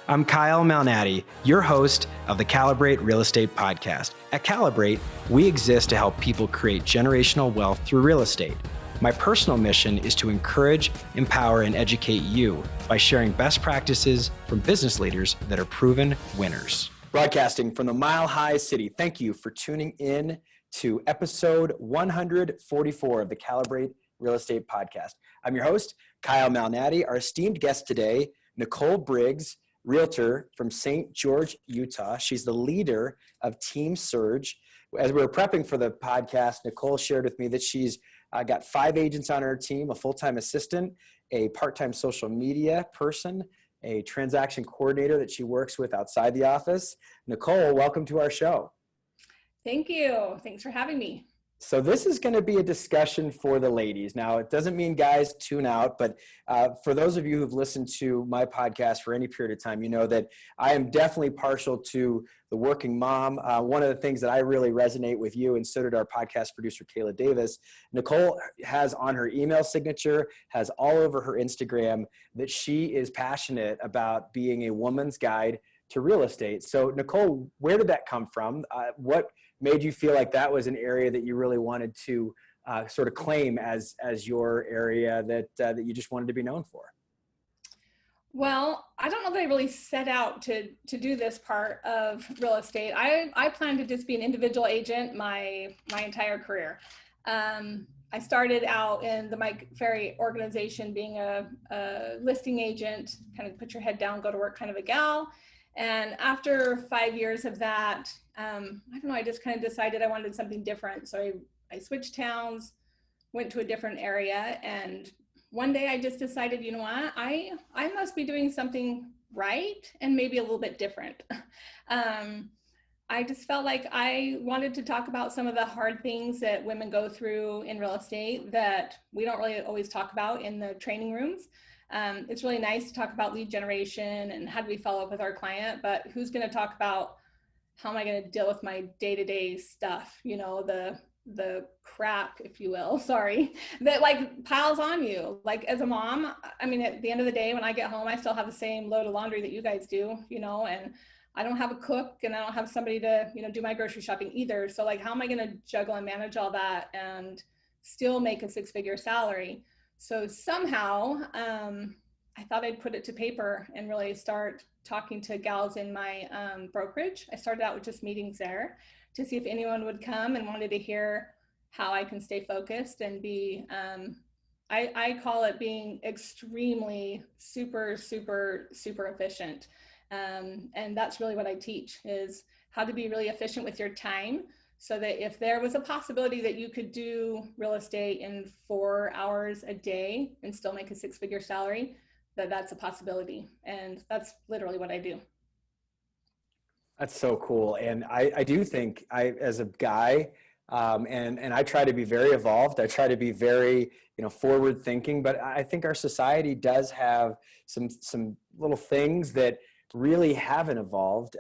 I'm Kyle Malnati, your host of the Calibrate Real Estate Podcast. At Calibrate, we exist to help people create generational wealth through real estate. My personal mission is to encourage, empower, and educate you by sharing best practices from business leaders that are proven winners. Broadcasting from the Mile High City, thank you for tuning in to episode 144 of the Calibrate Real Estate Podcast. I'm your host, Kyle Malnati. Our esteemed guest today, Nicole Briggs, realtor from St. George, Utah. She's the leader of Team Surge. As we were prepping for the podcast, Nicole shared with me that she's got 5 agents on her team, a full-time assistant, a part-time social media person, a transaction coordinator that she works with outside the office. Nicole, welcome to our show. Thank you. Thanks for having me. So this is going to be a discussion for the ladies. Now, it doesn't mean guys tune out, but for those of you who've listened to my podcast for any period of time, you know that I am definitely partial to the working mom. One of the things that I really resonate with you, and so did our podcast producer, Kayla Davis, Nicole has on her email signature, has all over her Instagram, that she is passionate about being a woman's guide to real estate. So Nicole, where did that come from? What made you feel like that was an area that you really wanted to sort of claim as your area that you just wanted to be known for? Well, I don't know that I really set out to do this part of real estate. I plan to just be an individual agent my entire career. I started out in the Mike Ferry organization being a listing agent, kind of put your head down, go to work kind of a gal. And after 5 years of that, I don't know, I just kind of decided I wanted something different. So I switched towns, went to a different area. And one day I just decided, you know what, I must be doing something right and maybe a little bit different. I just felt like I wanted to talk about some of the hard things that women go through in real estate that we don't really always talk about in the training rooms. It's really nice to talk about lead generation and how do we follow up with our client, but who's going to talk about how am I going to deal with my day-to-day stuff, you know, the crap, if you will, sorry, that like piles on you. Like as a mom, I mean, at the end of the day, when I get home, I still have the same load of laundry that you guys do, you know, and I don't have a cook and I don't have somebody to, you know, do my grocery shopping either. So like, how am I going to juggle and manage all that and still make a 6-figure salary? So somehow I thought I'd put it to paper and really start talking to gals in my brokerage. I started out with just meetings there to see if anyone would come and wanted to hear how I can stay focused and be, I call it being extremely super efficient. And that's really what I teach, is how to be really efficient with your time, so that if there was a possibility that you could do real estate in 4 hours a day and still make a 6-figure salary, that's a possibility. And that's literally what I do. That's so cool. And I do think as a guy, and I try to be very evolved. I try to be very, forward thinking, but I think our society does have some little things that really haven't evolved.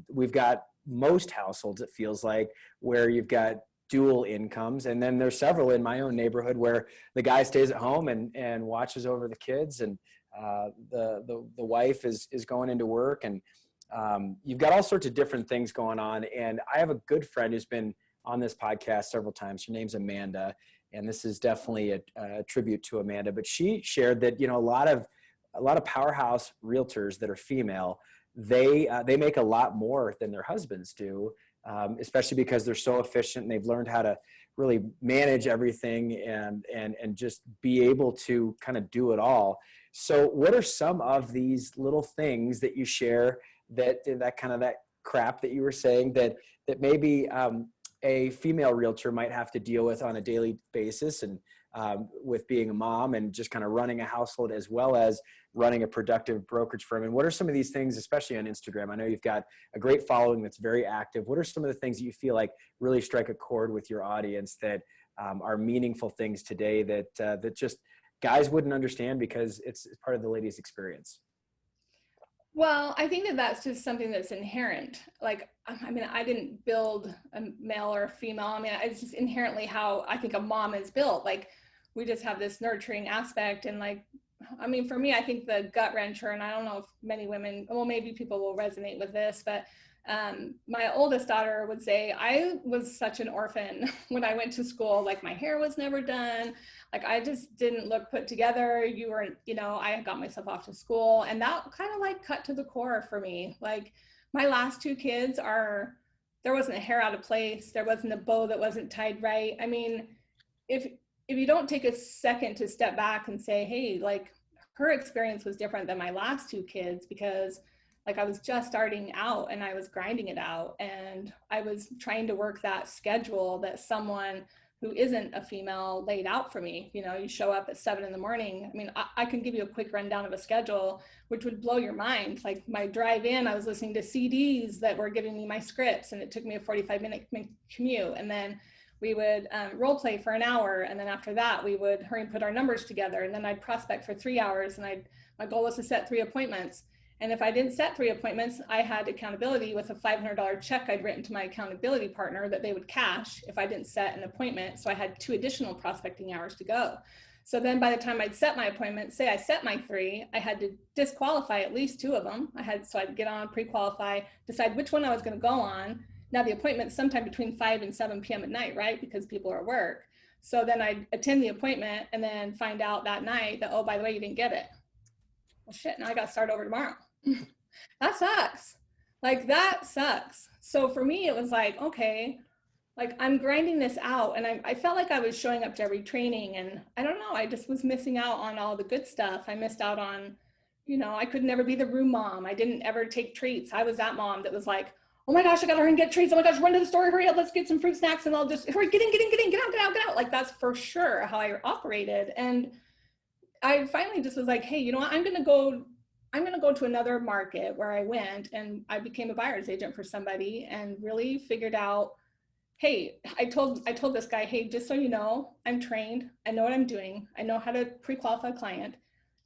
We've got most households, it feels like, where you've got dual incomes. And then there's several in my own neighborhood where the guy stays at home and watches over the kids, and the wife is going into work, and you've got all sorts of different things going on. And I have a good friend who's been on this podcast several times. Her name's Amanda, and this is definitely a tribute to Amanda, but she shared that, a lot of powerhouse realtors that are female, they make a lot more than their husbands do, especially because they're so efficient and they've learned how to really manage everything and just be able to kind of do it all. So what are some of these little things that you share that crap that you were saying that maybe a female realtor might have to deal with on a daily basis, and with being a mom and just kind of running a household as well as running a productive brokerage firm? And what are some of these things, especially on Instagram? I know you've got a great following that's very active. What are some of the things that you feel like really strike a chord with your audience that are meaningful things today that just guys wouldn't understand because it's part of the ladies' experience? Well, I think that's just something that's inherent. Like, I mean, I didn't build a male or a female. I mean, it's just inherently how I think a mom is built. Like, we just have this nurturing aspect, and like I mean, for me, I think the gut wrencher, and I don't know if many women, well, maybe people will resonate with this, but my oldest daughter would say, I was such an orphan when I went to school. Like my hair was never done. Like I just didn't look put together. You were, you know, I got myself off to school, and that kind of like cut to the core for me. Like my last two kids are, there wasn't a hair out of place. There wasn't a bow that wasn't tied right. I mean, if if you don't take a second to step back and say, hey, like her experience was different than my last two kids, because like I was just starting out and I was grinding it out, and I was trying to work that schedule that someone who isn't a female laid out for me. You know, you show up at 7 in the morning. I mean, I can give you a quick rundown of a schedule, which would blow your mind. Like my drive in, I was listening to CDs that were giving me my scripts, and it took me a 45-minute commute. And then we would role play for an hour. And then after that, we would hurry and put our numbers together. And then I'd prospect for 3 hours. And my goal was to set 3 appointments. And if I didn't set 3 appointments, I had accountability with a $500 check I'd written to my accountability partner that they would cash if I didn't set an appointment. So I had 2 additional prospecting hours to go. So then by the time I'd set my appointment, say I set my 3, I had to disqualify at least 2 of them. So I'd get on, pre-qualify, decide which one I was going to go on. Now the appointment's sometime between 5 and 7 p.m. at night, right? Because people are at work. So then I'd attend the appointment and then find out that night that, oh, by the way, you didn't get it. Well, shit, now I got to start over tomorrow. That sucks. Like that sucks. So for me, it was like, okay, like I'm grinding this out, and I felt like I was showing up to every training, and I don't know, I just was missing out on all the good stuff. I missed out on, you know, I could never be the room mom. I didn't ever take treats. I was that mom that was like, oh my gosh, I gotta hurry and get treats. Oh my gosh, run to the store, hurry up, let's get some fruit snacks, and I'll just hurry, get in, get out. Like that's for sure how I operated. And I finally just was like, hey, you know what, I'm gonna go to another market, where I went and I became a buyer's agent for somebody and really figured out, hey, I told this guy, hey, just so you know, I'm trained. I know what I'm doing. I know how to pre-qualify a client.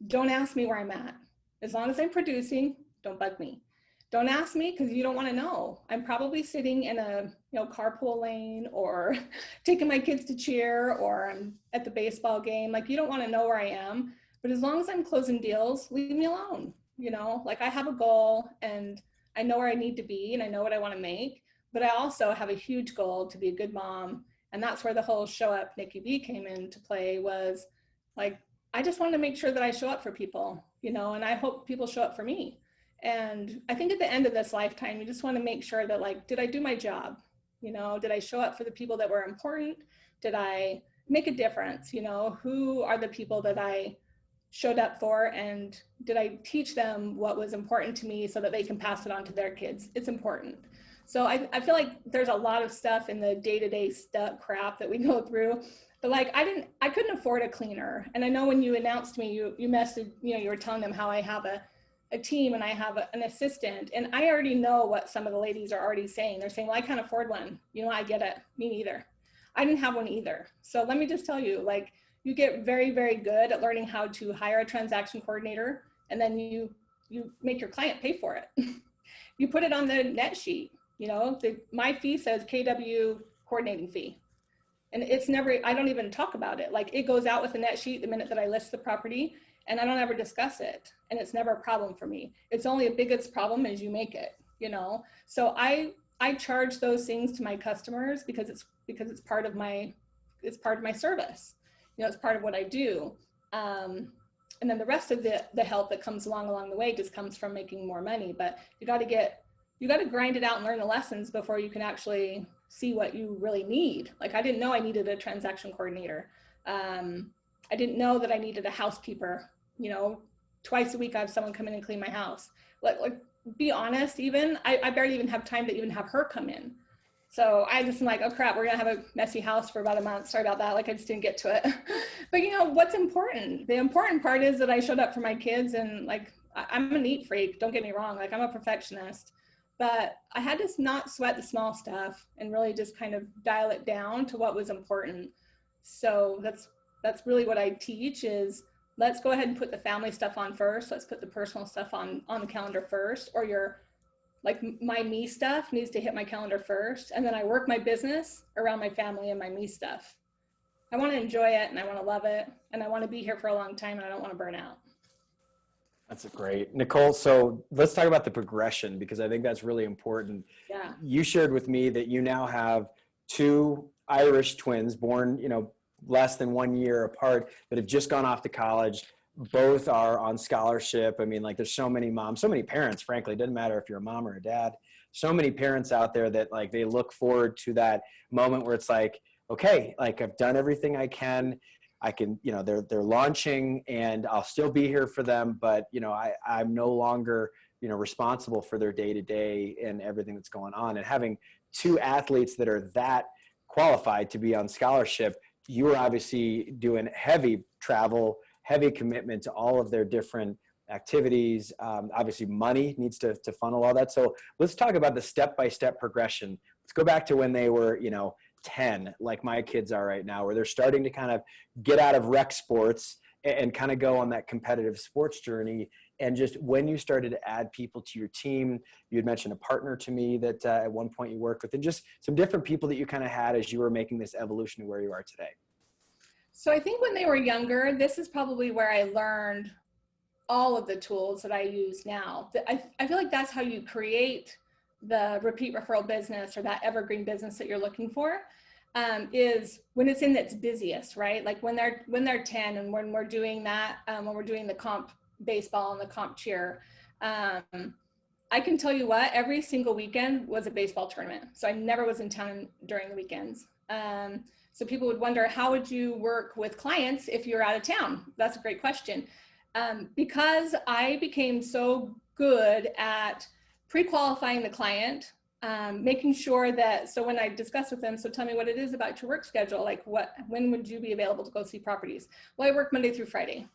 Don't ask me where I'm at. As long as I'm producing, don't bug me. Don't ask me, because you don't want to know. I'm probably sitting in a carpool lane, or taking my kids to cheer, or I'm at the baseball game. Like you don't want to know where I am. But as long as I'm closing deals, leave me alone. You know, like I have a goal and I know where I need to be and I know what I want to make, but I also have a huge goal to be a good mom. And that's where the whole show up Nikki B came into play, was like, I just want to make sure that I show up for people, you know, and I hope people show up for me. And I think at the end of this lifetime, you just want to make sure that, like, did I do my job? You know, did I show up for the people that were important? Did I make a difference? You know, who are the people that I showed up for, and did I teach them what was important to me so that they can pass it on to their kids? It's important. So I feel like there's a lot of stuff in the day-to-day stuff crap that we go through, but like I couldn't afford a cleaner. And I know when you announced me, you messaged, you were telling them how I have a team and I have an assistant, and I already know what some of the ladies are already saying. They're saying, well, I can't afford one. You know, I get it. Me neither. I didn't have one either. So let me just tell you, like, you get very, very good at learning how to hire a transaction coordinator, and then you make your client pay for it. You put it on the net sheet. You know, my fee says KW coordinating fee. And it's never, I don't even talk about it. Like it goes out with a net sheet the minute that I list the property, and I don't ever discuss it. And it's never a problem for me. It's only a biggest problem as you make it, you know? So I charge those things to my customers because it's part of my service. You know, it's part of what I do. And then the rest of the help that comes along the way just comes from making more money. But you got to grind it out and learn the lessons before you can actually see what you really need. Like I didn't know I needed a transaction coordinator. I didn't know that I needed a housekeeper. You know, twice a week I have someone come in and clean my house. Like be honest, even I barely even have time to even have her come in. So I just am like, oh crap, we're gonna have a messy house for about a month. Sorry about that. Like I just didn't get to it. But you know, what's important? The important part is that I showed up for my kids, and like, I'm a neat freak. Don't get me wrong. Like I'm a perfectionist, but I had to not sweat the small stuff and really just kind of dial it down to what was important. So that's really what I teach is, let's go ahead and put the family stuff on first. Let's put the personal stuff on the calendar first, or your, like my me stuff needs to hit my calendar first. And then I work my business around my family and my me stuff. I want to enjoy it and I want to love it and I want to be here for a long time and I don't want to burn out. That's great. Nicole, so let's talk about the progression because I think that's really important. Yeah. You shared with me that you now have two Irish twins born, less than 1 year apart that have just gone off to college. Both are on scholarship. I mean, like there's so many moms, so many parents, frankly, it doesn't matter if you're a mom or a dad. So many parents out there that like they look forward to that moment where it's like, okay, like I've done everything I can. I can, they're launching and I'll still be here for them, but I'm no longer, responsible for their day to day and everything that's going on. And having two athletes that are that qualified to be on scholarship, you are obviously doing heavy travel, heavy commitment to all of their different activities. Obviously money needs to funnel all that. So let's talk about the step-by-step progression. Let's go back to when they were, 10, like my kids are right now, where they're starting to kind of get out of rec sports and kind of go on that competitive sports journey. And just when you started to add people to your team, you had mentioned a partner to me that at one point you worked with, and just some different people that you kind of had as you were making this evolution to where you are today. So I think when they were younger, this is probably where I learned all of the tools that I use now. I feel like that's how you create the repeat referral business or that evergreen business that you're looking for, is when it's in its busiest, right? Like when they're 10 and when we're doing that, when we're doing the comp baseball and the comp cheer, I can tell you what, every single weekend was a baseball tournament. So I never was in town during the weekends. So people would wonder, how would you work with clients if you're out of town? That's a great question. Because I became so good at pre-qualifying the client, making sure that, so when I discuss with them, so tell me what it is about your work schedule, like when would you be available to go see properties? Well, I work Monday through Friday.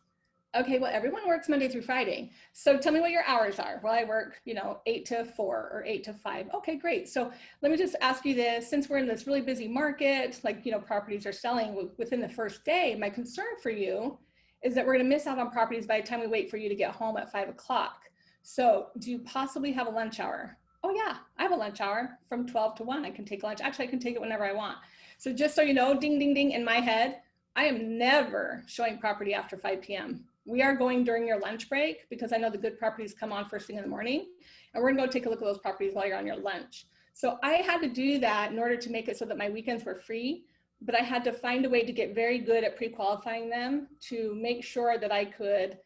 Okay, well, everyone works Monday through Friday. So tell me what your hours are. Well, I work, 8 to 4 or 8 to 5. Okay, great. So let me just ask you this, since we're in this really busy market, like, properties are selling within the first day, my concern for you is that we're going to miss out on properties by the time we wait for you to get home at 5 o'clock. So do you possibly have a lunch hour? Oh yeah, I have a lunch hour from 12 to 1. I can take lunch. Actually, I can take it whenever I want. So just so you know, ding, ding, ding, in my head, I am never showing property after 5 p.m. We are going during your lunch break because I know the good properties come on first thing in the morning, and we're gonna go take a look at those properties while you're on your lunch. So I had to do that in order to make it so that my weekends were free, but I had to find a way to get very good at pre-qualifying them to make sure that I could,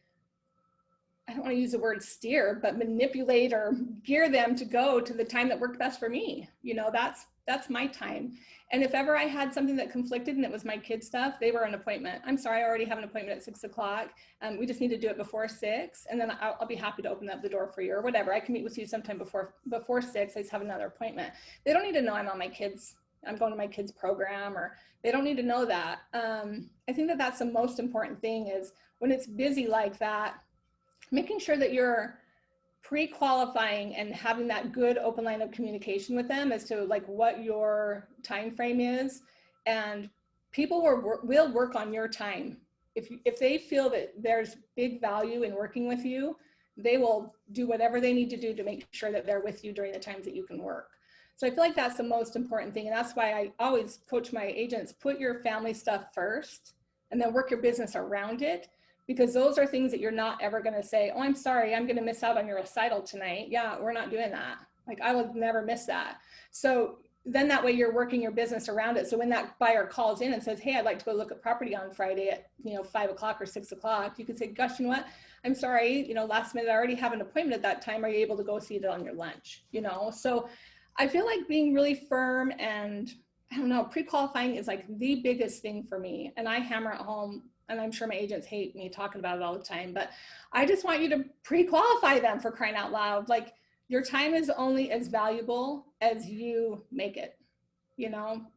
I don't want to use the word steer, but manipulate or gear them to go to the time that worked best for me. That's my time. And if ever I had something that conflicted and it was my kid stuff, they were an appointment. I'm sorry, I already have an appointment at 6 o'clock. We just need to do it before 6. And then I'll be happy to open up the door for you or whatever. I can meet with you sometime before 6. I just have another appointment. They don't need to know I'm on I'm going to my kids program, or they don't need to know that. I think that that's the most important thing, is when it's busy like that, making sure that you're pre-qualifying and having that good open line of communication with them as to like what your time frame is. And people will work on your time. If they feel that there's big value in working with you, they will do whatever they need to do to make sure that they're with you during the times that you can work. So I feel like that's the most important thing. And that's why I always coach my agents, put your family stuff first and then work your business around it, because those are things that you're not ever going to say, oh, I'm sorry, I'm going to miss out on your recital tonight. Yeah, we're not doing that. Like, I would never miss that. So then that way you're working your business around it. So when that buyer calls in and says, hey, I'd like to go look at property on Friday at 5 o'clock or 6 o'clock, you could say, gosh, you know what? I'm sorry, last minute, I already have an appointment at that time. Are you able to go see it on your lunch? So I feel like being really firm and, I don't know, pre-qualifying is like the biggest thing for me. And I hammer it home, and I'm sure my agents hate me talking about it all the time, but I just want you to pre-qualify them, for crying out loud. Like, your time is only as valuable as you make it.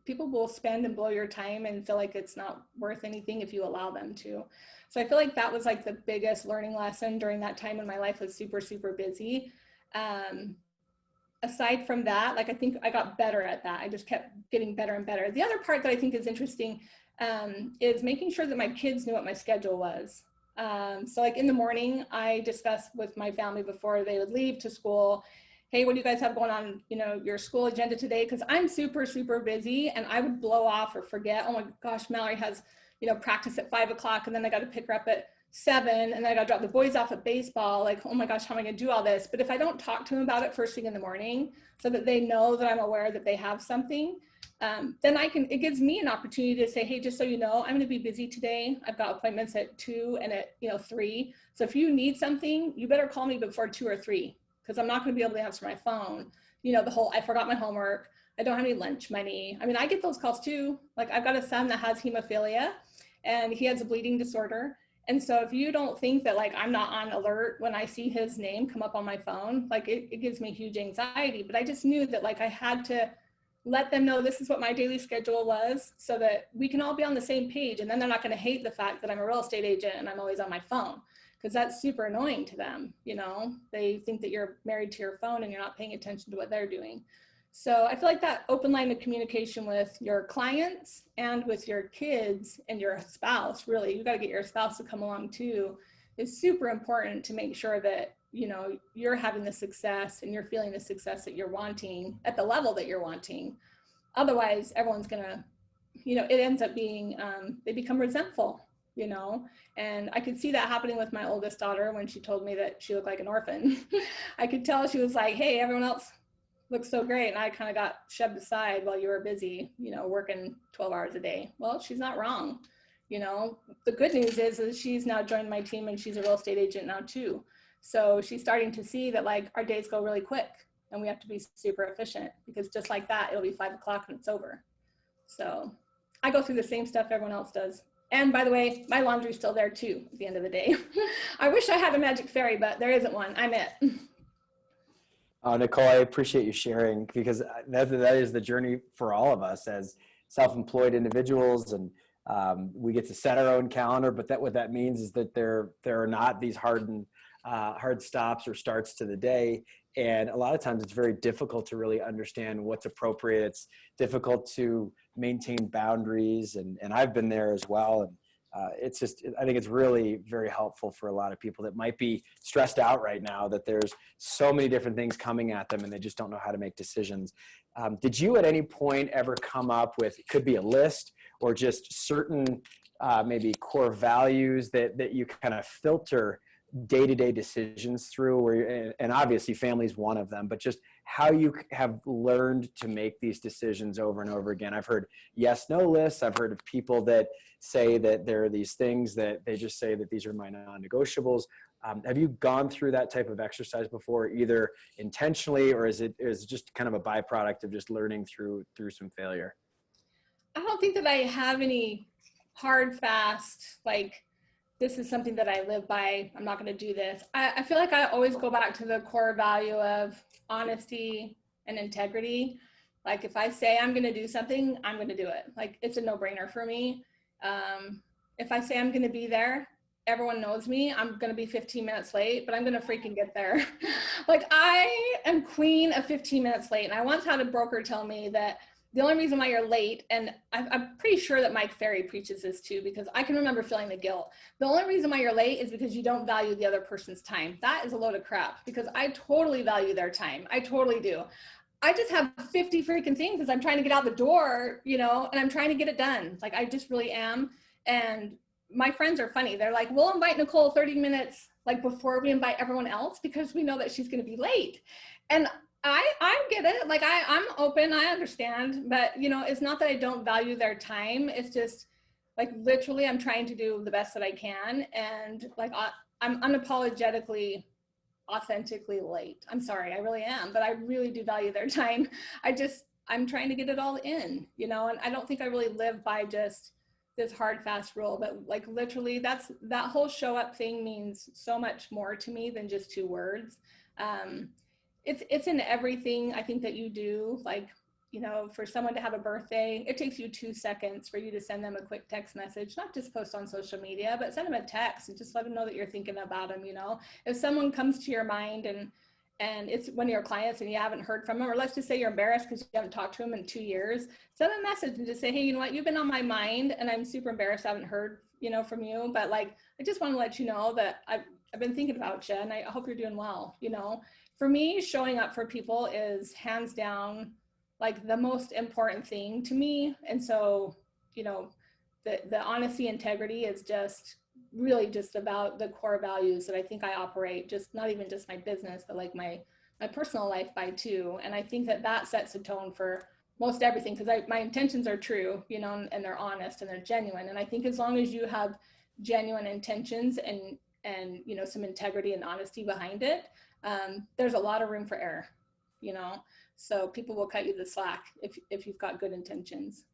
People will spend and blow your time and feel like it's not worth anything if you allow them to. So I feel like that was like the biggest learning lesson during that time when my life was super, super busy. Aside from that, like, I think I got better at that. I just kept getting better and better. The other part that I think is interesting is making sure that my kids knew what my schedule was. So like in the morning, I discussed with my family before they would leave to school, hey, what do you guys have going on, your school agenda today? Because I'm super, super busy, and I would blow off or forget, oh my gosh, Mallory has, practice at 5 o'clock, and then I got to pick her up at 7, and then I got to drop the boys off at baseball. Like, oh my gosh, how am I going to do all this? But if I don't talk to them about it first thing in the morning, so that they know that I'm aware that they have something, then it gives me an opportunity to say, hey, just so you know, I'm going to be busy today. I've got appointments at 2 and at 3. So if you need something, you better call me before 2 or 3, because I'm not going to be able to answer my phone. The whole, I forgot my homework, I don't have any lunch money. I mean, I get those calls too. Like, I've got a son that has hemophilia and he has a bleeding disorder. And so if you don't think that like I'm not on alert when I see his name come up on my phone, like it gives me huge anxiety. But I just knew that like I had to let them know this is what my daily schedule was, so that we can all be on the same page. And then they're not going to hate the fact that I'm a real estate agent and I'm always on my phone, because that's super annoying to them. They think that you're married to your phone and you're not paying attention to what they're doing. So I feel like that open line of communication with your clients and with your kids and your spouse, really, you got to get your spouse to come along too, is super important to make sure that, you're having the success and you're feeling the success that you're wanting at the level that you're wanting. Otherwise, everyone's going to, it ends up being, they become resentful, and I could see that happening with my oldest daughter when she told me that she looked like an orphan. I could tell she was like, hey, everyone else looks so great, and I kind of got shoved aside while you were busy, working 12 hours a day. Well, she's not wrong. The good news is she's now joined my team and she's a real estate agent now too. So she's starting to see that like our days go really quick and we have to be super efficient, because just like that, it'll be 5 o'clock and it's over. So I go through the same stuff everyone else does. And by the way, my laundry's still there too at the end of the day. I wish I had a magic fairy, but there isn't one. I'm it. Nicole, I appreciate you sharing, because that is the journey for all of us as self-employed individuals, and we get to set our own calendar. But what that means is that there are not these hard stops or starts to the day, and a lot of times it's very difficult to really understand what's appropriate. It's difficult to maintain boundaries, and I've been there as well. And I think it's really very helpful for a lot of people that might be stressed out right now, that there's so many different things coming at them and they just don't know how to make decisions. Did you at any point ever come up with, it could be a list or just certain maybe core values that you kind of filter day-to-day decisions through, and obviously family is one of them, but just how you have learned to make these decisions over and over again? I've heard yes, no lists. I've heard of people that say that there are these things that they just say that these are my non-negotiables. Have you gone through that type of exercise before, either intentionally, or is it just kind of a byproduct of just learning through some failure? I don't think that I have any hard, fast, like, this is something that I live by, I'm not going to do this. I feel like I always go back to the core value of honesty and integrity. Like, if I say I'm going to do something, I'm going to do it. Like, it's a no-brainer for me. If I say I'm going to be there, everyone knows me. I'm going to be 15 minutes late, but I'm going to freaking get there. Like, I am queen of 15 minutes late. And I once had a broker tell me that the only reason why you're late, and I'm pretty sure that Mike Ferry preaches this too, because I can remember feeling the guilt. The only reason why you're late is because you don't value the other person's time. That is a load of crap, because I totally value their time. I totally do. I just have 50 freaking things as I'm trying to get out the door, and I'm trying to get it done. Like, I just really am. And my friends are funny. They're like, we'll invite Nicole 30 minutes like before we invite everyone else, because we know that she's going to be late. And I get it. Like, I'm open, I understand, but it's not that I don't value their time. It's just like, literally, I'm trying to do the best that I can. And like, I'm unapologetically, authentically late. I'm sorry, I really am, but I really do value their time. I'm trying to get it all in, and I don't think I really live by just this hard, fast rule, but like, literally, that whole show up thing means so much more to me than just 2 words. It's in everything I think that you do. Like, for someone to have a birthday, it takes you 2 seconds for you to send them a quick text message, not just post on social media, but send them a text and just let them know that you're thinking about them. If someone comes to your mind and it's one of your clients and you haven't heard from them, or let's just say you're embarrassed because you haven't talked to them in 2 years, send a message and just say, hey, you know what, you've been on my mind and I'm super embarrassed I haven't heard, from you, but like, I just want to let you know that I've been thinking about you and I hope you're doing well. For me, showing up for people is hands down like the most important thing to me. And so, the honesty, integrity is just really just about the core values that I think I operate, just not even just my business, but like my personal life by too. And I think that that sets a tone for most everything, because my intentions are true, you know, and they're honest and they're genuine. And I think as long as you have genuine intentions and you know, some integrity and honesty behind it, there's a lot of room for error, you know. So people will cut you the slack if you've got good intentions.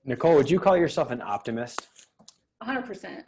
Nicole, would you call yourself an optimist? 100%.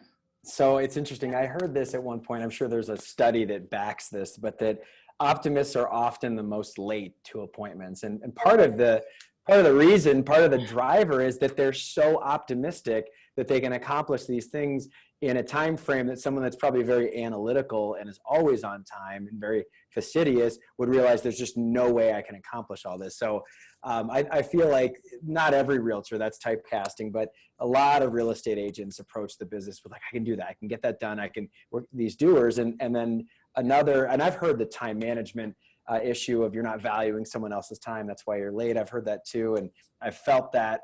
So it's interesting. I heard this at one point. I'm sure there's a study that backs this, but that optimists are often the most late to appointments. And part of the reason, part of the driver is that they're so optimistic that they can accomplish these things in a time frame that someone that's probably very analytical and is always on time and very fastidious would realize there's just no way I can accomplish all this. So I feel like not every realtor, that's typecasting, but a lot of real estate agents approach the business with like, I can do that. I can get that done. I can work these doers. And then another, and I've heard the time management issue of you're not valuing someone else's time. That's why you're late. I've heard that too. And I felt that,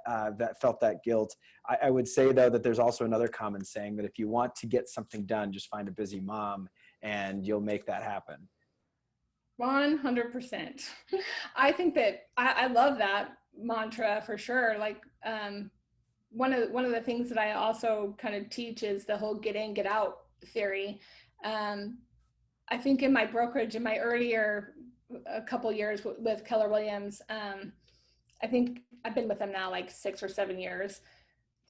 felt that guilt. I would say though, that there's also another common saying that if you want to get something done, just find a busy mom and you'll make that happen. 100%. I think that I love that mantra for sure. Like, one of the things that I also kind of teach is the whole get in, get out theory. I think in my brokerage, in my earlier a couple years with Keller Williams, I think I've been with them now like 6 or 7 years.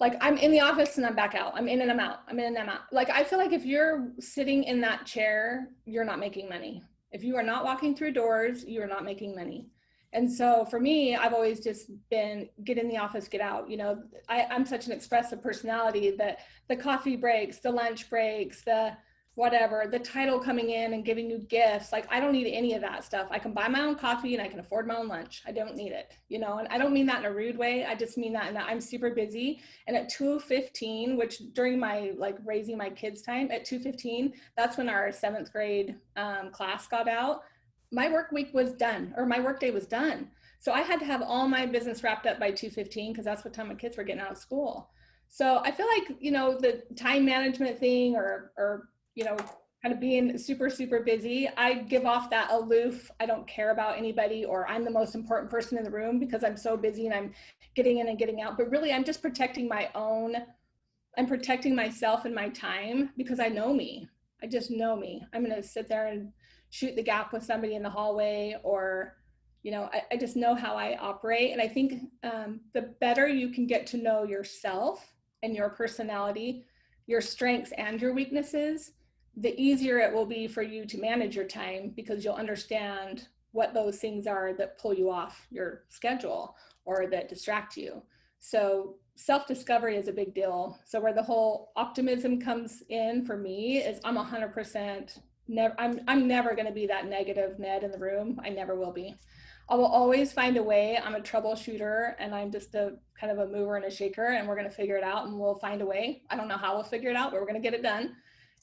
Like I'm in the office and I'm back out. I'm in and I'm out. I'm in and I'm out. Like I feel like if you're sitting in that chair, you're not making money. If you are not walking through doors, you are not making money. And so for me, I've always just been get in the office, get out. You know, I'm such an expressive personality that the coffee breaks, the lunch breaks, the whatever, the title coming in and giving you gifts. Like I don't need any of that stuff. I can buy my own coffee and I can afford my own lunch. I don't need it, you know, and I don't mean that in a rude way. I just mean that in that I'm super busy. And at 2:15, which during my like raising my kids time at 2:15, that's when our 7th grade class got out. My work week was done, or my work day was done. So I had to have all my business wrapped up by 2:15 because that's what time my kids were getting out of school. So I feel like, you know, the time management thing or you know, kind of being super, super busy, I give off that aloof, I don't care about anybody, or I'm the most important person in the room because I'm so busy and I'm getting in and getting out. But really, I'm just protecting I'm protecting myself and my time because I know me. I just know me. I'm going to sit there and shoot the gap with somebody in the hallway, or, you know, I just know how I operate. And I think the better you can get to know yourself and your personality, your strengths and your weaknesses, the easier it will be for you to manage your time because you'll understand what those things are that pull you off your schedule or that distract you. So self-discovery is a big deal. So where the whole optimism comes in for me is I'm 100% never, I'm never going to be that negative Ned in the room. I never will be. I will always find a way. I'm a troubleshooter and I'm just a kind of a mover and a shaker, and we're going to figure it out and we'll find a way. I don't know how we'll figure it out, but we're going to get it done.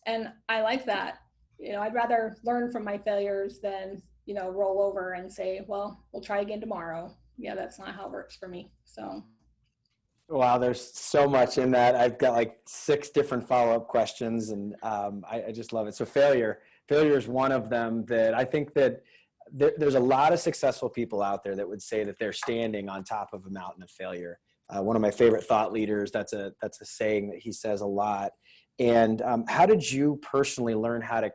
And I like that. You know, I'd rather learn from my failures than, you know, roll over and say, well, we'll try again tomorrow. Yeah, that's not how it works for me. So. Wow, there's so much in that. I've got like 6 different follow-up questions, and I just love it. So failure is one of them that I think that there's a lot of successful people out there that would say that they're standing on top of a mountain of failure. One of my favorite thought leaders, that's a saying that he says a lot. And how did you personally learn how to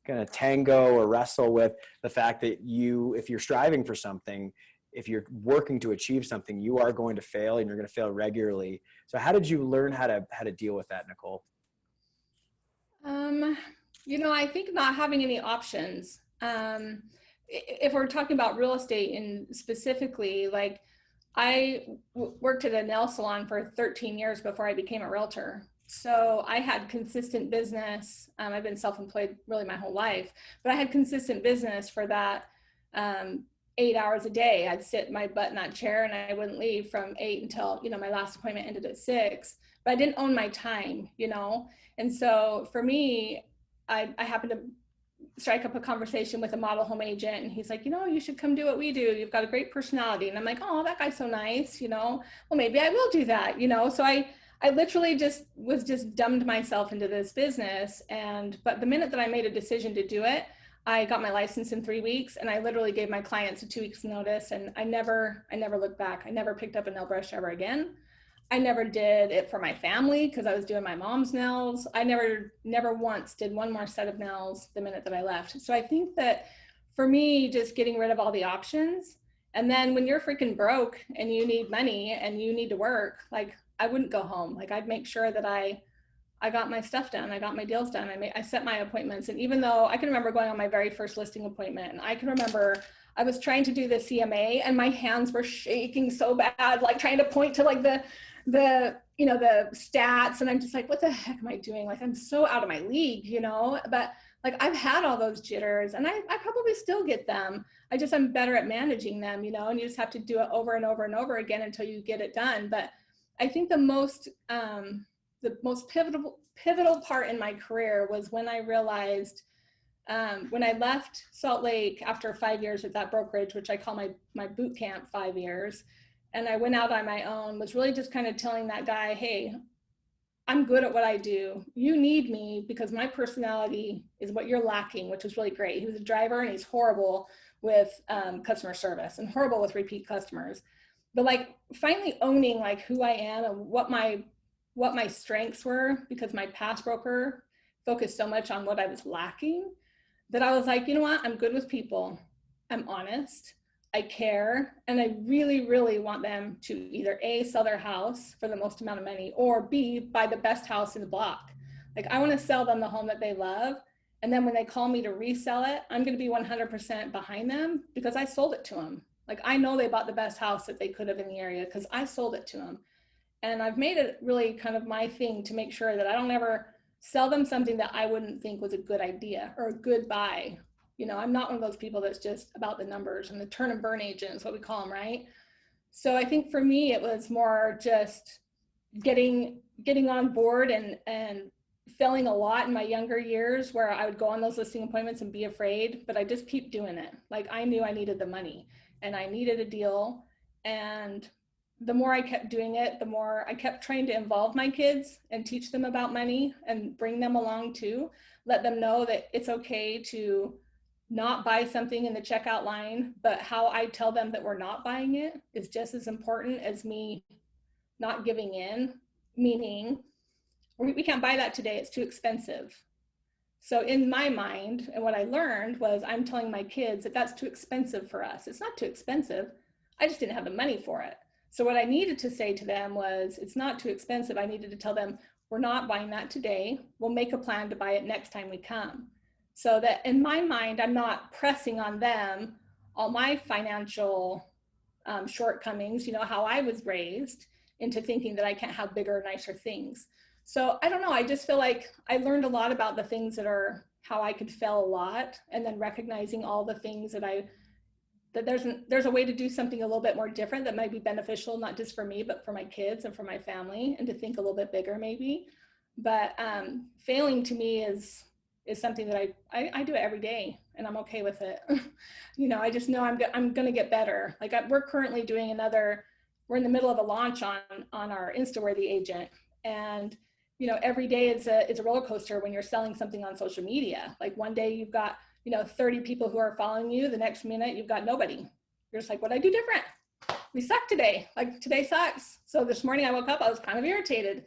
kind of tango or wrestle with the fact that if you're striving for something, if you're working to achieve something, you are going to fail and you're going to fail regularly. So how did you learn how to deal with that, Nicole? You know, I think not having any options. If we're talking about real estate and specifically, like I worked at a nail salon for 13 years before I became a realtor. So I had consistent business. I've been self-employed really my whole life, but I had consistent business for that 8 hours a day. I'd sit my butt in that chair and I wouldn't leave from 8 until, you know, my last appointment ended at 6, but I didn't own my time, you know? And so for me, I happened to strike up a conversation with a model home agent, and he's like, you know, you should come do what we do. You've got a great personality. And I'm like, oh, that guy's so nice, you know, well, maybe I will do that, you know? So I I literally just dumbed myself into this business. But the minute that I made a decision to do it, I got my license in 3 weeks, and I literally gave my clients a 2 weeks notice, and I never looked back. I never picked up a nail brush ever again. I never did it for my family because I was doing my mom's nails. I never once did one more set of nails the minute that I left. So I think that for me, just getting rid of all the options, and then when you're freaking broke and you need money and you need to work, like I wouldn't go home. Like I'd make sure that I got my stuff done. I got my deals done. I set my appointments. And even though I can remember going on my very first listing appointment, and I can remember I was trying to do the CMA and my hands were shaking so bad, like trying to point to like the stats. And I'm just like, what the heck am I doing? Like, I'm so out of my league, but like I've had all those jitters, and I probably still get them. I'm better at managing them, and you just have to do it over and over and over again until you get it done. But I think the most pivotal part in my career was when I realized, when I left Salt Lake after 5 years at that brokerage, which I call my boot camp 5 years, and I went out on my own, was really just kind of telling that guy, hey, I'm good at what I do. You need me because my personality is what you're lacking, which is really great. He was a driver and he's horrible with customer service and horrible with repeat customers. But like finally owning like who I am and what my strengths were, because my past broker focused so much on what I was lacking, that I was like, you know what? I'm good with people. I'm honest. I care. And I really, really want them to either A, sell their house for the most amount of money, or B, buy the best house in the block. Like I want to sell them the home that they love. And then when they call me to resell it, I'm going to be 100% behind them because I sold it to them. Like I know they bought the best house that they could have in the area because I sold it to them. And I've made it really kind of my thing to make sure that I don't ever sell them something that I wouldn't think was a good idea or a good buy. I'm not one of those people that's just about the numbers, and the turn and burn agent is what we call them, right? So I think for me, it was more just getting on board and failing a lot in my younger years where I would go on those listing appointments and be afraid, but I just keep doing it. Like I knew I needed the money and I needed a deal. And the more I kept doing it, the more I kept trying to involve my kids and teach them about money and bring them along too. Let them know that it's okay to not buy something in the checkout line, but how I tell them that we're not buying it is just as important as me not giving in, meaning we can't buy that today, it's too expensive. So in my mind, and what I learned was I'm telling my kids that that's too expensive for us. It's not too expensive. I just didn't have the money for it. So what I needed to say to them was, it's not too expensive. I needed to tell them, we're not buying that today. We'll make a plan to buy it next time we come. So that in my mind, I'm not pressing on them all my financial shortcomings, how I was raised, into thinking that I can't have bigger, nicer things. So I don't know. I just feel like I learned a lot about the things that are how I could fail a lot, and then recognizing all the things that there's a way to do something a little bit more different that might be beneficial, not just for me, but for my kids and for my family, and to think a little bit bigger maybe. But failing to me is something that I do it every day, and I'm okay with it. I just know I'm going to get better. Like we're currently doing we're in the middle of a launch on our Instaworthy agent. And, every day it's a roller coaster when you're selling something on social media. Like one day you've got, 30 people who are following you. The next minute you've got nobody. You're just like, what I do different? We suck today. Like today sucks. So this morning I woke up, I was kind of irritated.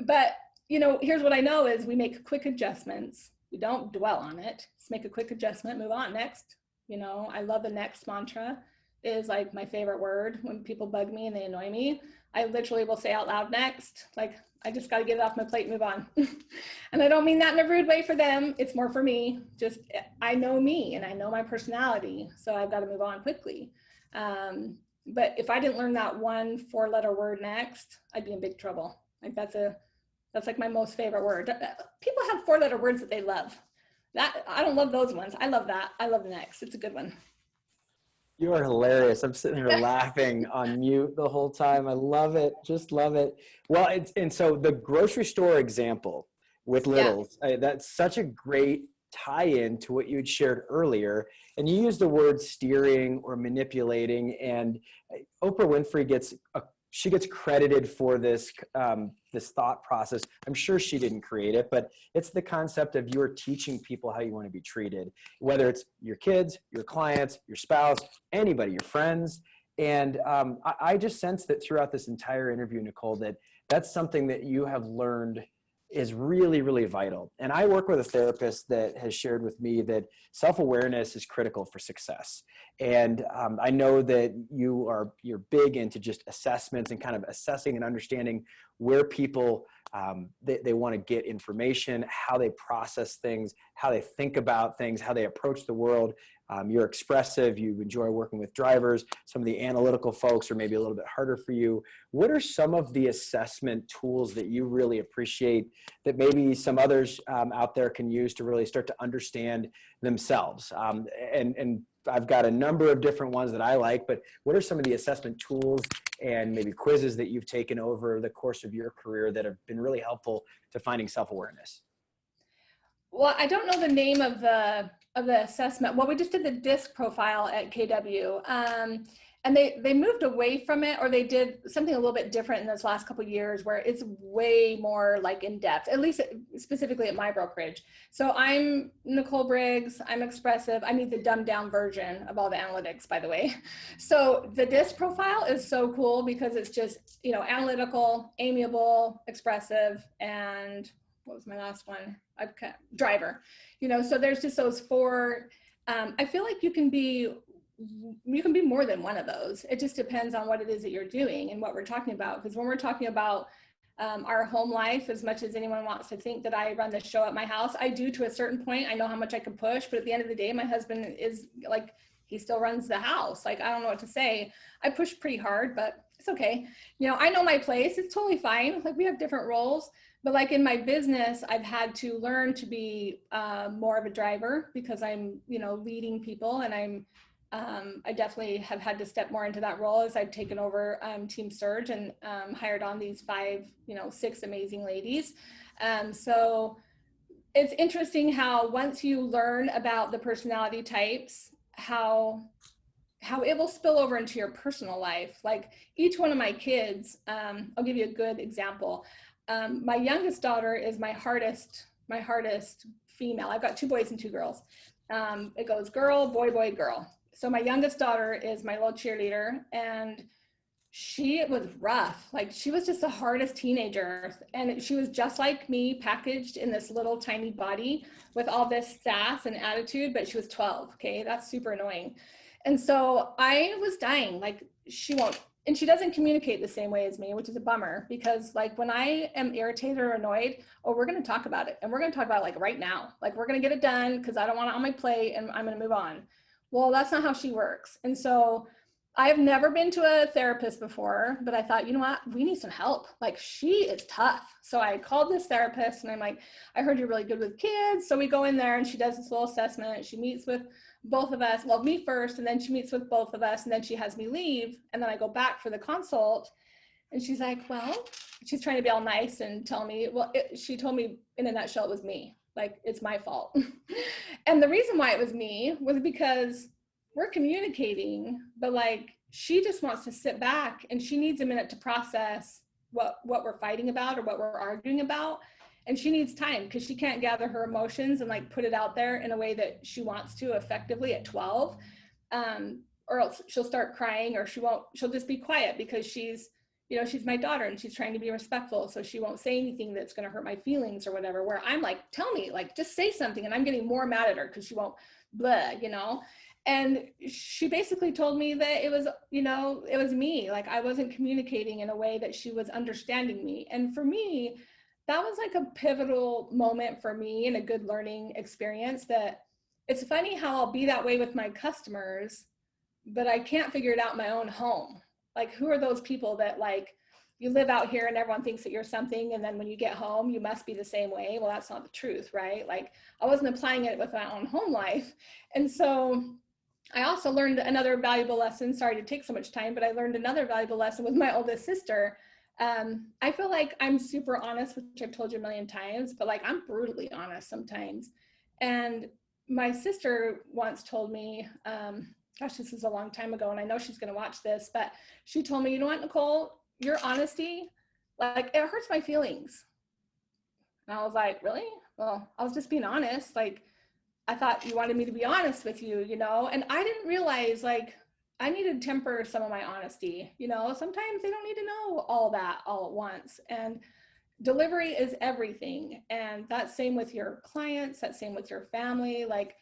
But, here's what I know is we make quick adjustments. We don't dwell on it. Just make a quick adjustment, move on next. I love the next mantra is like my favorite word. When people bug me and they annoy me, I literally will say out loud next, like, I just got to get it off my plate and move on. And I don't mean that in a rude way for them. It's more for me. Just, I know me and I know my personality. So I've got to move on quickly. But if I didn't learn that one 4-letter word next, I'd be in big trouble. Like that's like my most favorite word. People have 4-letter words that they love. That I don't love those ones. I love that. I love the next. It's a good one. You are hilarious. I'm sitting here laughing on mute the whole time. I love it. Just love it. Well, and so the grocery store example with Littles, that's such a great tie-in to what you had shared earlier. And you use the word steering or manipulating, and Oprah Winfrey gets she gets credited for this, this thought process. I'm sure she didn't create it, but it's the concept of you're teaching people how you want to be treated, whether it's your kids, your clients, your spouse, anybody, your friends. And I just sense that throughout this entire interview, Nicole, that that's something that you have learned is really, really vital. And I work with a therapist that has shared with me that self-awareness is critical for success. And I know that you're big into just assessments and kind of assessing and understanding where people, they want to get information, how they process things, how they think about things, how they approach the world. You're expressive, you enjoy working with drivers. Some of the analytical folks are maybe a little bit harder for you. What are some of the assessment tools that you really appreciate that maybe some others out there can use to really start to understand themselves? And I've got a number of different ones that I like, but what are some of the assessment tools and maybe quizzes that you've taken over the course of your career that have been really helpful to finding self-awareness? Well, I don't know the name of the assessment. Well, we just did the DISC profile at KW, and they moved away from it, or they did something a little bit different in this last couple of years, where it's way more like in depth. At least specifically at my brokerage. So I'm Nicole Briggs. I'm expressive. I need the dumbed down version of all the analytics, by the way. So the DISC profile is so cool because it's just, you know, analytical, amiable, expressive, and what was my last one? Driver, you know, so there's just those four. I feel like you can be more than one of those. It just depends on what it is that you're doing and what we're talking about. Because when we're talking about our home life, as much as anyone wants to think that I run the show at my house, I do to a certain point. I know how much I can push, but at the end of the day, my husband is like, he still runs the house. Like, I don't know what to say. I push pretty hard, but it's okay. You know, I know my place. It's totally fine. Like, we have different roles. But like in my business, I've had to learn to be more of a driver because I'm, you know, leading people, and I definitely have had to step more into that role as I've taken over Team Surge and hired on these 6 amazing ladies. So it's interesting how once you learn about the personality types, how it will spill over into your personal life. Like each one of my kids, I'll give you a good example. My youngest daughter is my hardest female. I've got 2 boys and 2 girls. It goes girl, boy, boy, girl. So my youngest daughter is my little cheerleader, and she was rough. Like, she was just the hardest teenager, and she was just like me, packaged in this little tiny body with all this sass and attitude, but she was 12. Okay, that's super annoying. And so I was dying. Like, she won't, and she doesn't communicate the same way as me, which is a bummer, because like when I am irritated or annoyed, oh, we're going to talk about it, and we're going to talk about it like right now. Like, we're going to get it done because I don't want it on my plate, and I'm going to move on. Well, that's not how she works. And so I've never been to a therapist before, but I thought, you know what, we need some help. Like, she is tough. So I called this therapist, and I'm like, I heard you're really good with kids. So we go in there, and she does this little assessment. She meets with both of us, well, me first, and then she meets with both of us, and then she has me leave. And then I go back for the consult, and she's like, well, she's trying to be all nice and tell me, well, she told me in a nutshell, it was me. Like, it's my fault. And the reason why it was me was because we're communicating, but like, she just wants to sit back, and she needs a minute to process what we're fighting about or what we're arguing about. And she needs time because she can't gather her emotions and like put it out there in a way that she wants to effectively at 12. Or else she'll start crying, or she'll just be quiet because she's my daughter, and she's trying to be respectful. So she won't say anything that's going to hurt my feelings or whatever, where I'm like, tell me, like, just say something. And I'm getting more mad at her because she won't blah, you know? And she basically told me that it was me. Like, I wasn't communicating in a way that she was understanding me. And for me, that was like a pivotal moment for me and a good learning experience. That it's funny how I'll be that way with my customers, but I can't figure it out in my own home. Like, who are those people that, like, you live out here and everyone thinks that you're something, and then when you get home, you must be the same way? Well, that's not the truth, right? Like, I wasn't applying it with my own home life. And so I also learned another valuable lesson. Sorry to take so much time, but I learned another valuable lesson with my oldest sister. I feel like I'm super honest, which I've told you a million times, but like, I'm brutally honest sometimes. And my sister once told me, gosh, this is a long time ago, and I know she's going to watch this, but she told me, you know what, Nicole, your honesty, like it hurts my feelings. And I was like, really? Well, I was just being honest. Like, I thought you wanted me to be honest with you, you know? And I didn't realize like I need to temper some of my honesty, you know? Sometimes they don't need to know all that all at once. And delivery is everything. And that's same with your clients, that's same with your family. Like,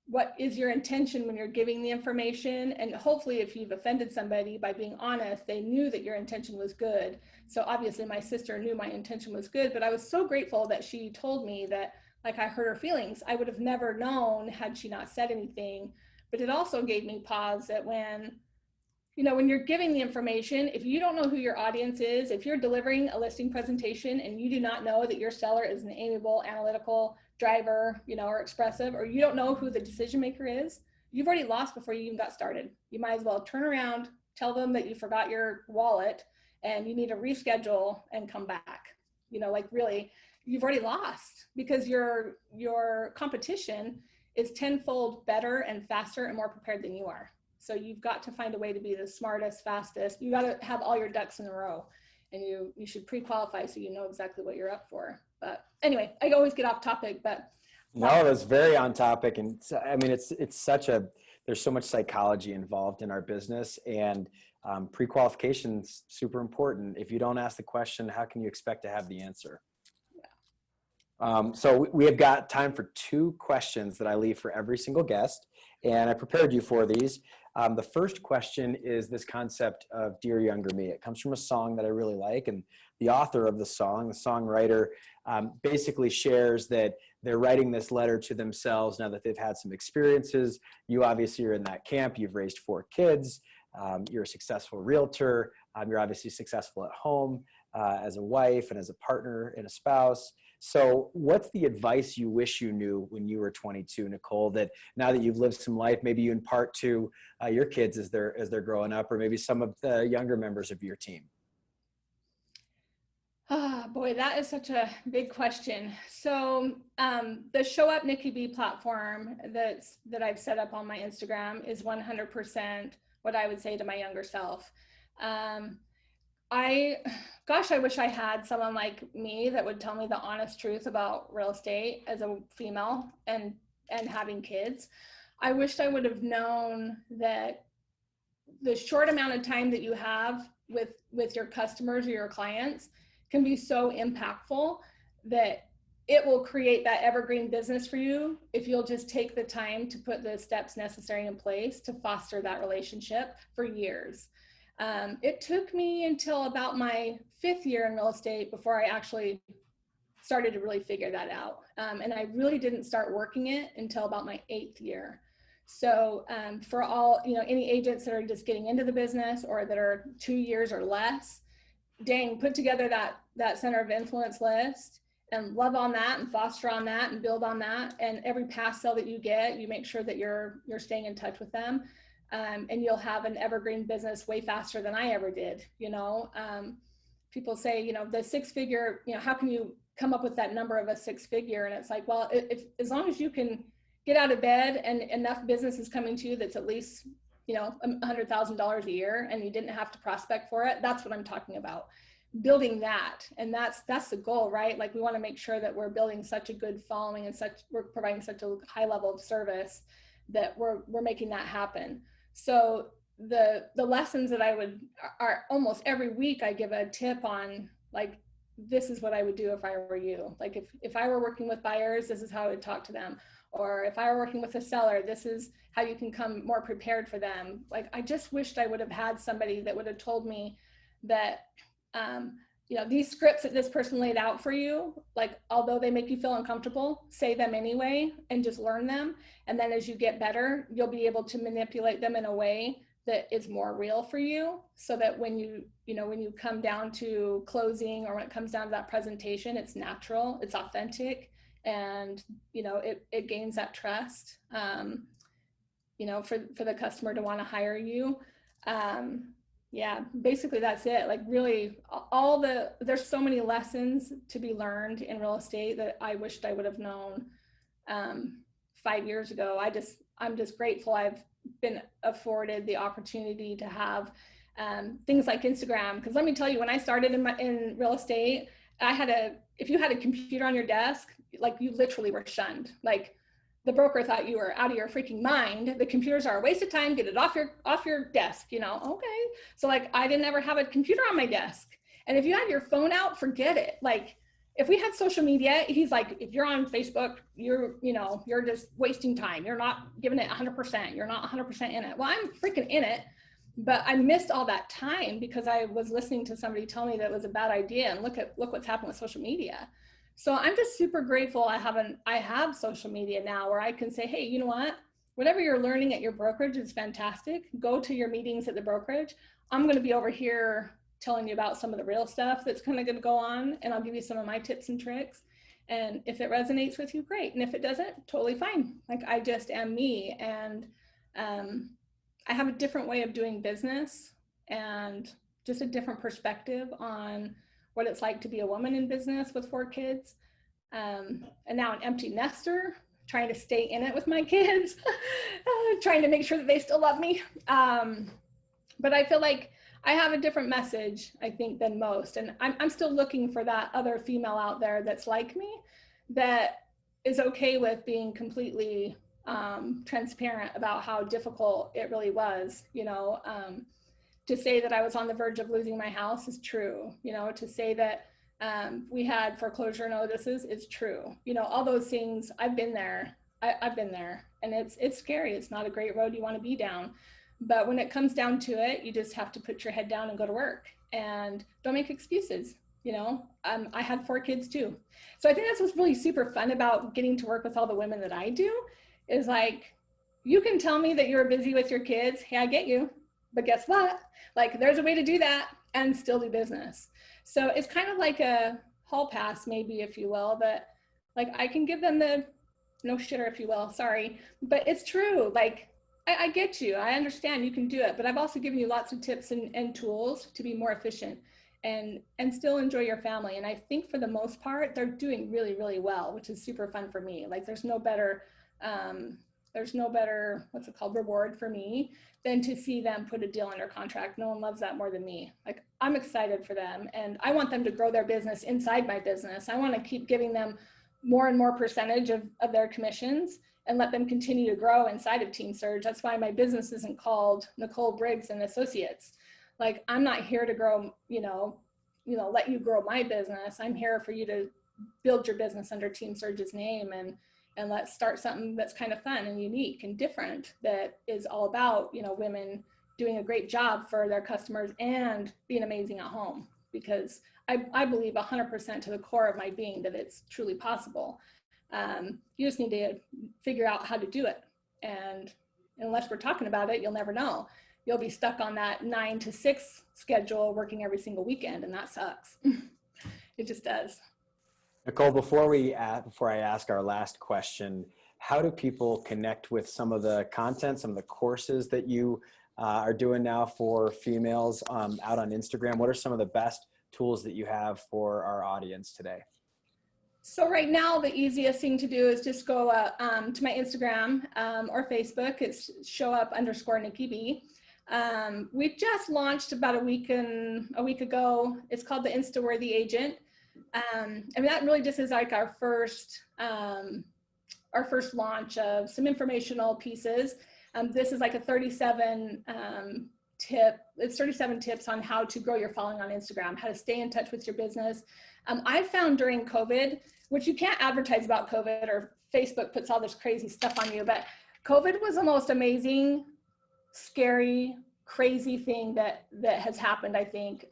what is your intention when you're giving the information? And hopefully if you've offended somebody by being honest, they knew that your intention was good. So obviously my sister knew my intention was good, but I was so grateful that she told me that, like, I hurt her feelings. I would have never known had she not said anything. But it also gave me pause that when, you know, when you're giving the information, if you don't know who your audience is, if you're delivering a listing presentation and you do not know that your seller is an amiable, analytical driver, you know, or expressive, or you don't know who the decision maker is, you've already lost before you even got started. You might as well turn around, tell them that you forgot your wallet and you need to reschedule and come back. You know, like really, you've already lost because your competition is tenfold better and faster and more prepared than you are. So you've got to find a way to be the smartest, fastest. You got to have all your ducks in a row, and you should pre-qualify so you know exactly what you're up for. But anyway, I always get off topic, but No, that's very on topic. And I mean, it's such a, there's so much psychology involved in our business, and pre-qualification is super important. If you don't ask the question, how can you expect to have the answer? So we have got time for 2 questions that I leave for every single guest, and I prepared you for these. The first question is this concept of Dear Younger Me. It comes from a song that I really like, and the author of the song, the songwriter, basically shares that they're writing this letter to themselves now that they've had some experiences. You obviously are in that camp. You've raised 4 kids. You're a successful realtor. You're obviously successful at home as a wife and as a partner and a spouse. So what's the advice you wish you knew when you were 22, Nicole, that now that you've lived some life, maybe you impart to your kids as they're growing up, or maybe some of the younger members of your team? ah, boy, that is such a big question. So the Show Up Nikki B platform that I've set up on my Instagram is 100% what I would say to my younger self. Um, I, gosh, I wish I had someone like me that would tell me the honest truth about real estate as a female and having kids. I wished I would have known that the short amount of time that you have with your customers or your clients can be so impactful that it will create that evergreen business for you if you'll just take the time to put the steps necessary in place to foster that relationship for years. It took me until about my 5th year in real estate before I actually started to really figure that out. And I really didn't start working it until about my 8th year. So for all, you know, any agents that are just getting into the business or that are 2 years or less, dang, put together that center of influence list and love on that and foster on that and build on that. And every pass sale that you get, you make sure that you're staying in touch with them. And you'll have an evergreen business way faster than I ever did. You know, people say, you know, the 6-figure, you know, how can you come up with that number of a 6-figure? And it's like, well, if as long as you can get out of bed and enough business is coming to you that's at least, you know, $100,000 a year, and you didn't have to prospect for it. That's what I'm talking about. Building that, and that's the goal, right? Like we want to make sure that we're building such a good following and we're providing such a high level of service that we're making that happen. So the lessons that I would are almost every week I give a tip on, like, this is what I would do if I were you. Like if I were working with buyers, this is how I would talk to them. Or if I were working with a seller, this is how you can come more prepared for them. Like I just wished I would have had somebody that would have told me that, you know, these scripts that this person laid out for you, like although they make you feel uncomfortable, say them anyway and just learn them. And then as you get better, you'll be able to manipulate them in a way that is more real for you, so that when you come down to closing or when it comes down to that presentation, it's natural, it's authentic, and you know it gains that trust, you know, for the customer to want to hire you. Yeah, basically that's it. Like really there's so many lessons to be learned in real estate that I wished I would have known 5 years ago. I'm just grateful I've been afforded the opportunity to have things like Instagram. Because let me tell you, when I started in real estate, if you had a computer on your desk, like you literally were shunned. Like the broker thought you were out of your freaking mind. The computers are a waste of time. Get it off your desk, you know? Okay. So like I didn't ever have a computer on my desk. And if you had your phone out, forget it. Like if we had social media, he's like, if you're on Facebook, you're just wasting time. You're not giving it 100%. You're not 100% in it. Well, I'm freaking in it, but I missed all that time because I was listening to somebody tell me that it was a bad idea. And look what's happened with social media. So I'm just super grateful I have social media now where I can say, hey, you know what? Whatever you're learning at your brokerage is fantastic. Go to your meetings at the brokerage. I'm going to be over here telling you about some of the real stuff that's kind of going to go on, and I'll give you some of my tips and tricks. And if it resonates with you, great. And if it doesn't, totally fine. Like I just am me, and I have a different way of doing business and just a different perspective on what it's like to be a woman in business with 4 kids, and now an empty nester, trying to stay in it with my kids, trying to make sure that they still love me. But I feel like I have a different message, I think, than most. And I'm still looking for that other female out there that's like me, that is okay with being completely transparent about how difficult it really was. To say that I was on the verge of losing my house is true. To say that we had foreclosure notices is true. All those things, I've been there. I've been there, and it's scary. It's not a great road you want to be down. But when it comes down to it, you just have to put your head down and go to work, and don't make excuses. I had 4 kids too. So I think that's what's really super fun about getting to work with all the women that I do, is like, you can tell me that you're busy with your kids. Hey, I get you. But guess what? Like there's a way to do that and still do business. So it's kind of like a hall pass, maybe, if you will, that like I can give them the no shitter, if you will, sorry, but it's true. Like I get you. I understand you can do it, but I've also given you lots of tips and tools to be more efficient and still enjoy your family. And I think for the most part, they're doing really, really well, which is super fun for me. Like there's no better, what's it called, reward for me than to see them put a deal under contract. No one loves that more than me. Like I'm excited for them, and I want them to grow their business inside my business. I want to keep giving them more and more percentage of their commissions and let them continue to grow inside of Team Surge. That's why my business isn't called Nicole Briggs and Associates. Like I'm not here to grow, let you grow my business. I'm here for you to build your business under Team Surge's name, and let's start something that's kind of fun and unique and different, that is all about, women doing a great job for their customers and being amazing at home. Because I believe 100% to the core of my being that it's truly possible. You just need to figure out how to do it. And unless we're talking about it, you'll never know. You'll be stuck on that 9 to 6 schedule, working every single weekend, and that sucks. It just does. Nicole, before I ask our last question, how do people connect with some of the content, some of the courses that you are doing now for females out on Instagram? What are some of the best tools that you have for our audience today? So right now, the easiest thing to do is just go to my Instagram or Facebook. It's @Nikki B. We just launched about a week ago. It's called the Insta-Worthy Agent. That really just is like our first launch of some informational pieces. This is like a 37 it's 37 tips on how to grow your following on Instagram, how to stay in touch with your business. I found during COVID, which you can't advertise about COVID, or Facebook puts all this crazy stuff on you, but COVID was the most amazing, scary, crazy thing that has happened, I think,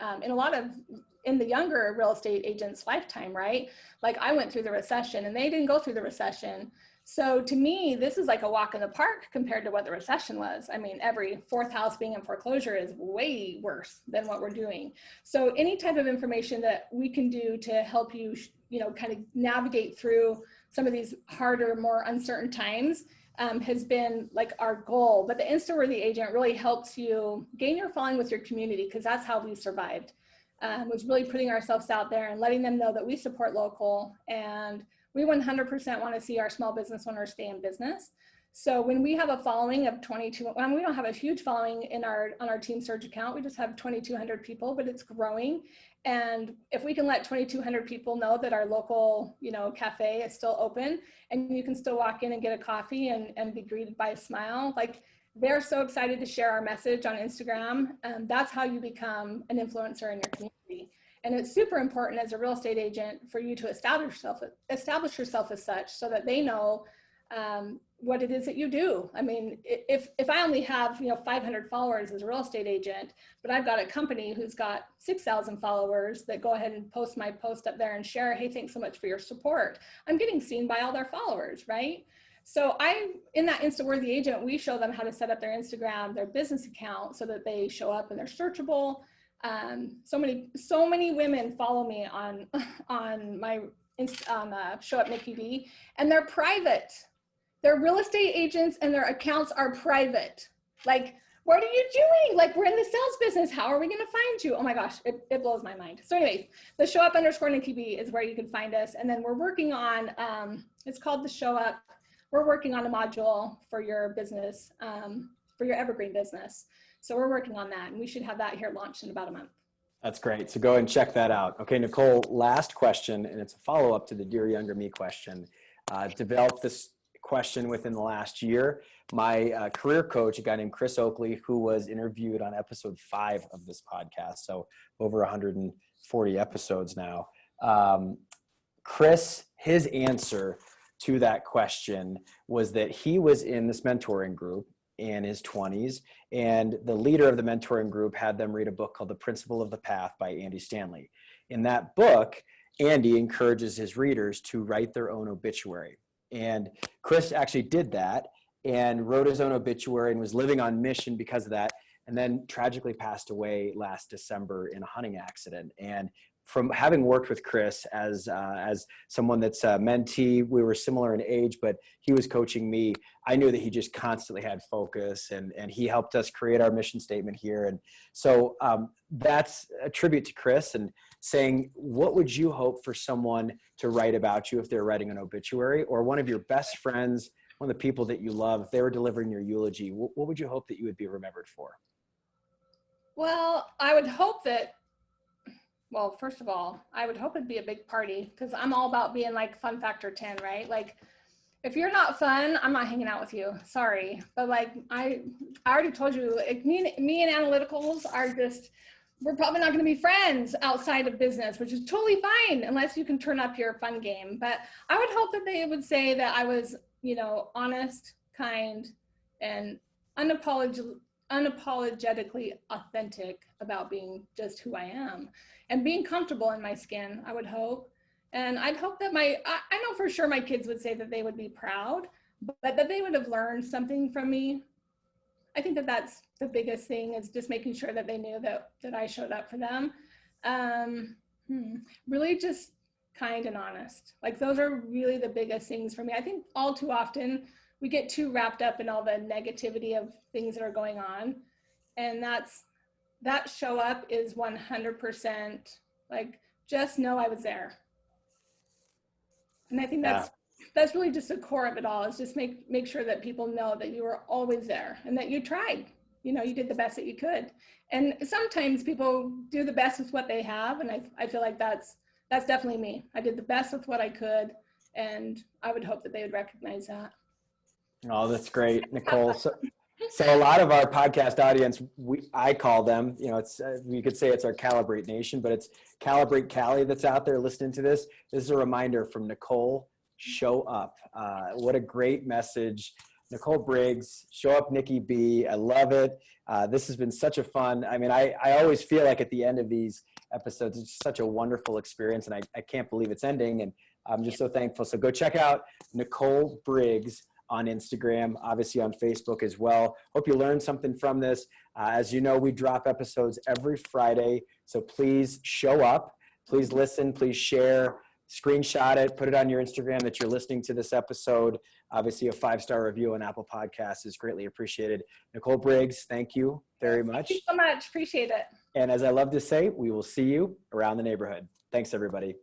in the younger real estate agents' lifetime, right? Like I went through the recession and they didn't go through the recession. So to me, this is like a walk in the park compared to what the recession was. I mean, every 4th house being in foreclosure is way worse than what we're doing. So any type of information that we can do to help you, kind of navigate through some of these harder, more uncertain times has been like our goal. But the Insta-Worthy Agent really helps you gain your following with your community, because that's how we survived. Was really putting ourselves out there and letting them know that we support local, and we 100% want to see our small business owners stay in business. So when we have a following of 22, and we don't have a huge following on our Team Surge account, we just have 2,200 people, but it's growing. And if we can let 2,200 people know that our local, cafe is still open and you can still walk in and get a coffee and be greeted by a smile, like they're so excited to share our message on Instagram. That's how you become an influencer in your community. And it's super important as a real estate agent for you to establish yourself as such, so that they know what it is that you do. I mean, if I only have 500 followers as a real estate agent, but I've got a company who's got 6,000 followers that go ahead and post my post up there and share, hey, thanks so much for your support, I'm getting seen by all their followers, right? So in that Insta-worthy agent, we show them how to set up their Instagram, their business account, so that they show up and they're searchable. So many women follow me on my Show Up Nikki B, and they're private. They're real estate agents and their accounts are private. Like, what are you doing? Like, we're in the sales business. How are we going to find you? Oh my gosh, it blows my mind. So anyways, the Show Up _ Nikki B is where you can find us. And then we're working on, it's called the Show Up. We're working on a module for your business, for your evergreen business. So we're working on that, and we should have that here launched in about a month. That's great. So go ahead and check that out. Okay, Nicole, last question, and it's a follow-up to the Dear Younger Me question. Developed this question within the last year. My career coach, a guy named Chris Oakley, who was interviewed on episode 5 of this podcast, so over 140 episodes now. Chris, his answer to that question was that he was in this mentoring group in his 20s, and the leader of the mentoring group had them read a book called The Principle of the Path by Andy Stanley. In that book, Andy encourages his readers to write their own obituary. And Chris actually did that and wrote his own obituary and was living on mission because of that, and then tragically passed away last December in a hunting accident. And from having worked with Chris as someone that's a mentee, we were similar in age, but he was coaching me. I knew that he just constantly had focus, and he helped us create our mission statement here. And so that's a tribute to Chris, and saying, what would you hope for someone to write about you if they're writing an obituary, or one of your best friends, one of the people that you love, if they were delivering your eulogy, what would you hope that you would be remembered for? Well, I would hope that, well, first of all, I would hope it'd be a big party, because I'm all about being like fun factor 10, right? Like, if you're not fun, I'm not hanging out with you. Sorry. But like, I already told you, like, me and analyticals are just, we're probably not going to be friends outside of business, which is totally fine unless you can turn up your fun game. But I would hope that they would say that I was, honest, kind, and unapologetically authentic about being just who I am and being comfortable in my skin, I would hope. And I'd hope that I know for sure my kids would say that they would be proud, but that they would have learned something from me. I think that that's the biggest thing, is just making sure that they knew that I showed up for them. Really just kind and honest. Like, those are really the biggest things for me. I think all too often we get too wrapped up in all the negativity of things that are going on. And that show up is 100% like, just know I was there. And I think that's really just the core of it all, is just make sure that people know that you were always there and that you tried, you did the best that you could. And sometimes people do the best with what they have. And I feel like that's definitely me. I did the best with what I could. And I would hope that they would recognize that. Oh, that's great, Nicole. So a lot of our podcast audience, I call them, it's you could say it's our Calibrate Nation, but it's Calibrate Cali that's out there listening to this. This is a reminder from Nicole. Show up. What a great message. Nicole Briggs, Show Up Nikki B. I love it. This has been such a fun. I mean, I always feel like at the end of these episodes, it's such a wonderful experience, and I can't believe it's ending. And I'm just so thankful. So go check out Nicole Briggs on Instagram, obviously on Facebook as well. Hope you learned something from this. As you know, we drop episodes every Friday. So please show up, please listen, please share, screenshot it, put it on your Instagram that you're listening to this episode. Obviously, a 5-star review on Apple Podcasts is greatly appreciated. Nicole Briggs, thank you very much. Thank you so much. Appreciate it. And as I love to say, we will see you around the neighborhood. Thanks, everybody.